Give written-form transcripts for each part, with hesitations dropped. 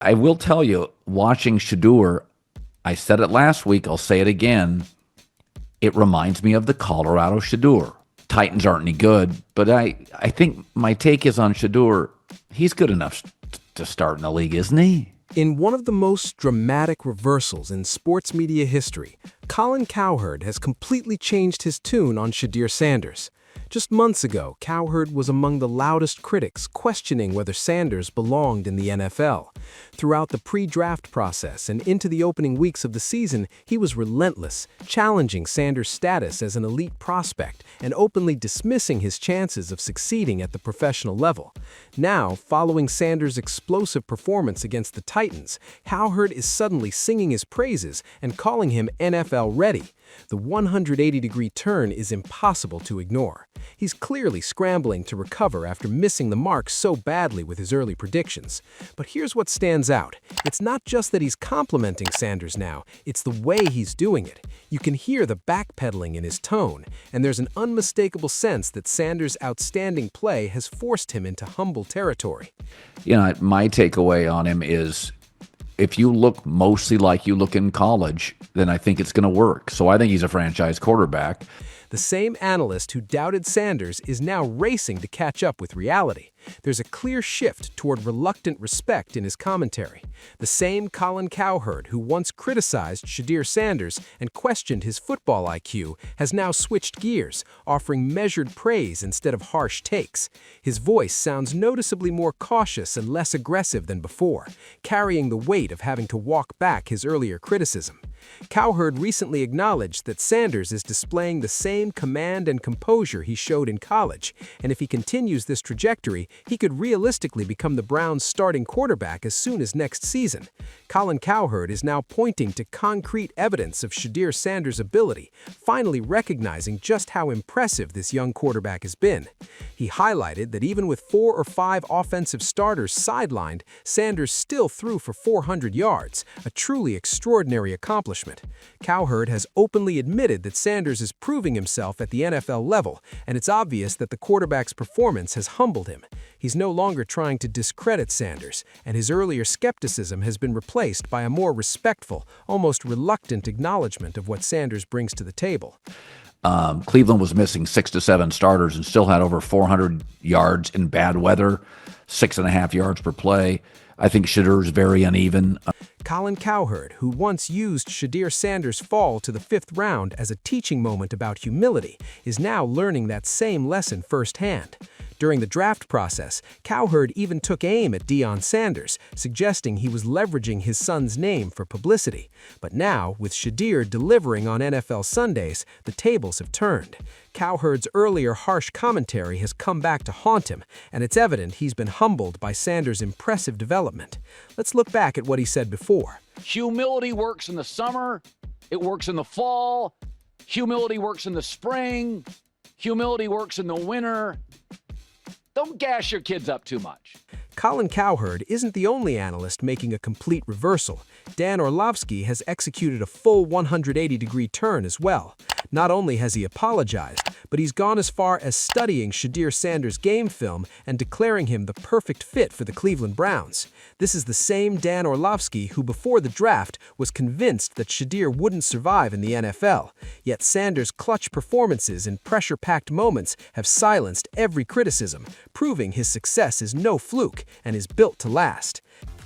I will tell you, watching Shedeur, I said it last week, I'll say it again. It reminds me of the Colorado Shedeur. Titans aren't any good, but I think my take is on Shedeur. He's good enough to start in the league, isn't he? In one of the most dramatic reversals in sports media history, Colin Cowherd has completely changed his tune on Shedeur Sanders. Just months ago, Cowherd was among the loudest critics questioning whether Sanders belonged in the NFL. Throughout the pre-draft process and into the opening weeks of the season, he was relentless, challenging Sanders' status as an elite prospect and openly dismissing his chances of succeeding at the professional level. Now, following Sanders' explosive performance against the Titans, Cowherd is suddenly singing his praises and calling him NFL ready. The 180-degree turn is impossible to ignore. He's clearly scrambling to recover after missing the mark so badly with his early predictions. But here's what stands out. It's not just that he's complimenting Sanders now, it's the way he's doing it. You can hear the backpedaling in his tone, and there's an unmistakable sense that Sanders' outstanding play has forced him into humble territory. My takeaway on him is if you look mostly like you look in college, then I think it's going to work. So I think he's a franchise quarterback. The same analyst who doubted Sanders is now racing to catch up with reality. There's a clear shift toward reluctant respect in his commentary. The same Colin Cowherd who once criticized Shedeur Sanders and questioned his football IQ has now switched gears, offering measured praise instead of harsh takes. His voice sounds noticeably more cautious and less aggressive than before, carrying the weight of having to walk back his earlier criticism. Cowherd recently acknowledged that Sanders is displaying the same command and composure he showed in college, and if he continues this trajectory, he could realistically become the Browns' starting quarterback as soon as next season. Colin Cowherd is now pointing to concrete evidence of Shedeur Sanders' ability, finally recognizing just how impressive this young quarterback has been. He highlighted that even with 4 or 5 offensive starters sidelined, Sanders still threw for 400 yards, a truly extraordinary accomplishment. Cowherd has openly admitted that Sanders is proving himself at the NFL level, and it's obvious that the quarterback's performance has humbled him. He's no longer trying to discredit Sanders, and his earlier skepticism has been replaced by a more respectful, almost reluctant acknowledgement of what Sanders brings to the table. Cleveland was missing 6 to 7 starters and still had over 400 yards in bad weather, 6.5 yards per play. I think Shedeur's very uneven. Colin Cowherd, who once used Shedeur Sanders' fall to the 5th round as a teaching moment about humility, is now learning that same lesson firsthand. During the draft process, Cowherd even took aim at Deion Sanders, suggesting he was leveraging his son's name for publicity. But now, with Shedeur delivering on NFL Sundays, the tables have turned. Cowherd's earlier harsh commentary has come back to haunt him, and it's evident he's been humbled by Sanders' impressive development. Let's look back at what he said before. Humility works in the summer. It works in the fall. Humility works in the spring. Humility works in the winter. Don't gas your kids up too much. Colin Cowherd isn't the only analyst making a complete reversal. Dan Orlovsky has executed a full 180-degree turn as well. Not only has he apologized, but he's gone as far as studying Shedeur Sanders' game film and declaring him the perfect fit for the Cleveland Browns. This is the same Dan Orlovsky who before the draft was convinced that Shedeur wouldn't survive in the NFL. Yet Sanders' clutch performances in pressure-packed moments have silenced every criticism, proving his success is no fluke and is built to last.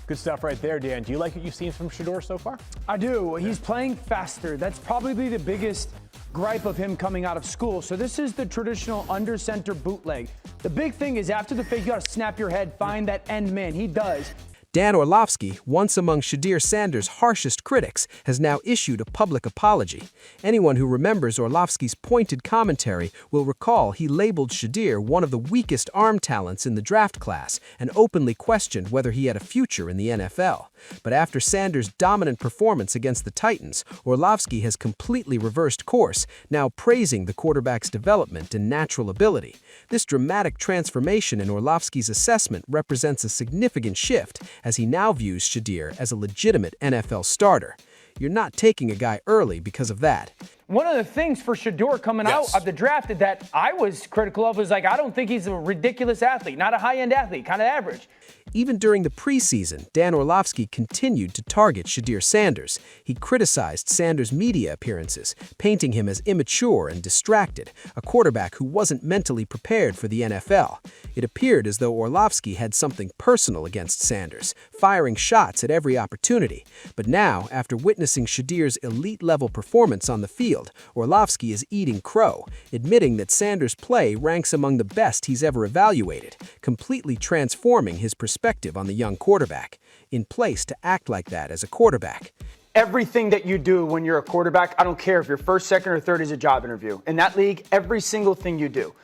Good stuff right there, Dan. Do you like what you've seen from Shedeur so far? I do. He's playing faster. That's probably the biggest gripe of him coming out of school. So this is the traditional under center bootleg. The big thing is after the fake, you gotta snap your head, find that end man. He does. Dan Orlovsky, once among Shedeur Sanders' harshest critics, has now issued a public apology. Anyone who remembers Orlovsky's pointed commentary will recall he labeled Shedeur one of the weakest arm talents in the draft class and openly questioned whether he had a future in the NFL. But after Sanders' dominant performance against the Titans, Orlovsky has completely reversed course, now praising the quarterback's development and natural ability. This dramatic transformation in Orlovsky's assessment represents a significant shift, as he now views Shedeur as a legitimate NFL starter. You're not taking a guy early because of that. One of the things for Shedeur coming out of the draft that I was critical of was like, I don't think he's a ridiculous athlete, not a high-end athlete, kind of average. Even during the preseason, Dan Orlovsky continued to target Shedeur Sanders. He criticized Sanders' media appearances, painting him as immature and distracted, a quarterback who wasn't mentally prepared for the NFL. It appeared as though Orlovsky had something personal against Sanders, firing shots at every opportunity. But now, after witnessing Shedeur's elite-level performance on the field, Orlovsky is eating crow, admitting that Sanders' play ranks among the best he's ever evaluated, completely transforming his perspective on the young quarterback, in place to act like that as a quarterback. Everything that you do when you're a quarterback, I don't care if you're first, second, or third, is a job interview. In that league, every single thing you do.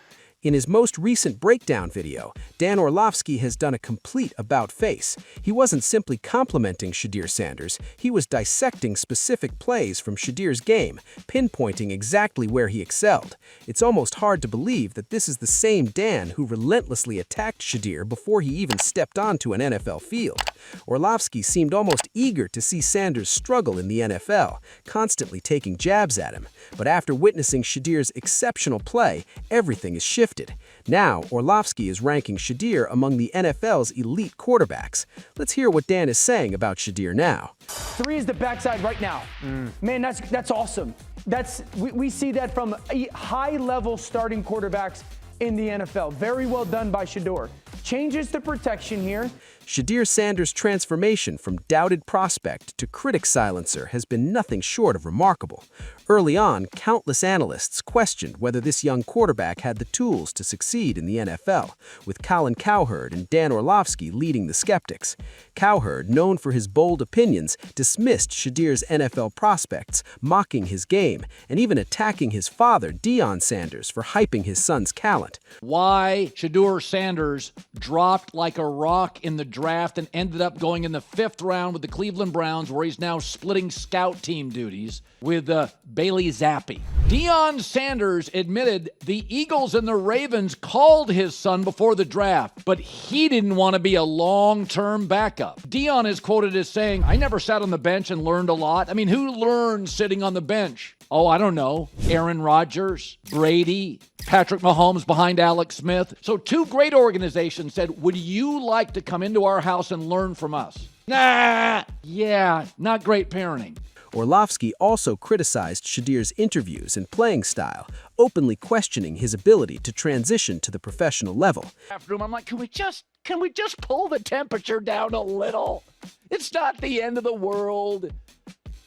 In his most recent breakdown video, Dan Orlovsky has done a complete about-face. He wasn't simply complimenting Shedeur Sanders, he was dissecting specific plays from Shedeur's game, pinpointing exactly where he excelled. It's almost hard to believe that this is the same Dan who relentlessly attacked Shedeur before he even stepped onto an NFL field. Orlovsky seemed almost eager to see Sanders struggle in the NFL, constantly taking jabs at him. But after witnessing Shedeur's exceptional play, everything is shifted. Now, Orlovsky is ranking Shedeur among the NFL's elite quarterbacks. Let's hear what Dan is saying about Shedeur now. 3 is the backside right now. Man, that's awesome. We see that from high-level starting quarterbacks in the NFL. Very well done by Shedeur. Changes the protection here. Shedeur Sanders' transformation from doubted prospect to critic silencer has been nothing short of remarkable. Early on, countless analysts questioned whether this young quarterback had the tools to succeed in the NFL, with Colin Cowherd and Dan Orlovsky leading the skeptics. Cowherd, known for his bold opinions, dismissed Shedeur's NFL prospects, mocking his game, and even attacking his father, Deion Sanders, for hyping his son's talent. Why Shedeur Sanders dropped like a rock in the draft and ended up going in the 5th round with the Cleveland Browns, where he's now splitting scout team duties with Bailey Zappi. Deion Sanders admitted the Eagles and the Ravens called his son before the draft, but he didn't want to be a long-term backup. Deion is quoted as saying, "I never sat on the bench and learned a lot." I mean, who learns sitting on the bench? Oh, I don't know. Aaron Rodgers, Brady, Patrick Mahomes behind Alex Smith. So 2 great organizations said, "Would you like to come into our house and learn from us?" Nah, yeah, not great parenting. Orlovsky also criticized Shedeur's interviews and playing style, openly questioning his ability to transition to the professional level. After him, I'm like, can we just pull the temperature down a little? It's not the end of the world.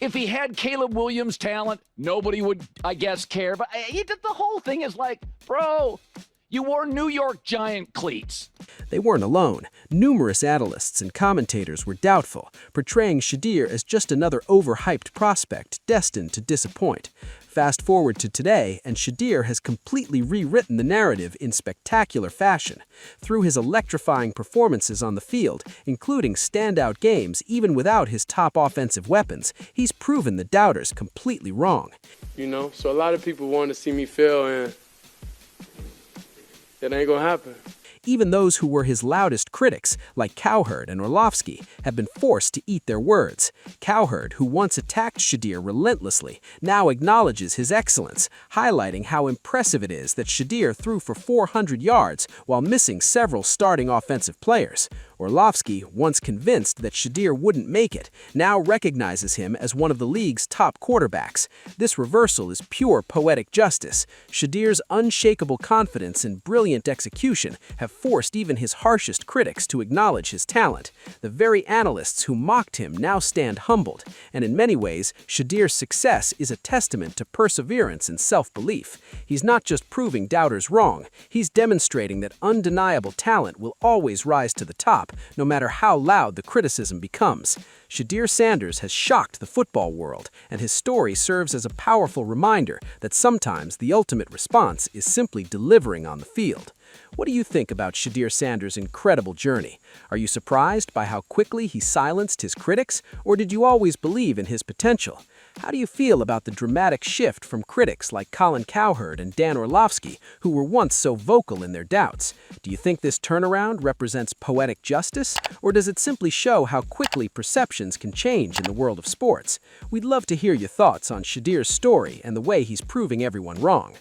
If he had Caleb Williams' talent, nobody would, I guess, care. But the whole thing is like, bro, you wore New York Giant cleats. They weren't alone. Numerous analysts and commentators were doubtful, portraying Shedeur as just another overhyped prospect destined to disappoint. Fast forward to today, and Shedeur has completely rewritten the narrative in spectacular fashion. Through his electrifying performances on the field, including standout games even without his top offensive weapons, he's proven the doubters completely wrong. So a lot of people want to see me fail, and it ain't gonna happen. Even those who were his loudest critics, like Cowherd and Orlovsky, have been forced to eat their words. Cowherd, who once attacked Shedeur relentlessly, now acknowledges his excellence, highlighting how impressive it is that Shedeur threw for 400 yards while missing several starting offensive players. Orlovsky, once convinced that Shedeur wouldn't make it, now recognizes him as one of the league's top quarterbacks. This reversal is pure poetic justice. Shedeur's unshakable confidence and brilliant execution have forced even his harshest critics to acknowledge his talent. The very analysts who mocked him now stand humbled, and in many ways, Shedeur's success is a testament to perseverance and self-belief. He's not just proving doubters wrong, he's demonstrating that undeniable talent will always rise to the top, no matter how loud the criticism becomes. Shedeur Sanders has shocked the football world, and his story serves as a powerful reminder that sometimes the ultimate response is simply delivering on the field. What do you think about Shedeur Sanders' incredible journey? Are you surprised by how quickly he silenced his critics, or did you always believe in his potential? How do you feel about the dramatic shift from critics like Colin Cowherd and Dan Orlovsky, who were once so vocal in their doubts? Do you think this turnaround represents poetic justice, or does it simply show how quickly perceptions can change in the world of sports? We'd love to hear your thoughts on Shedeur's story and the way he's proving everyone wrong.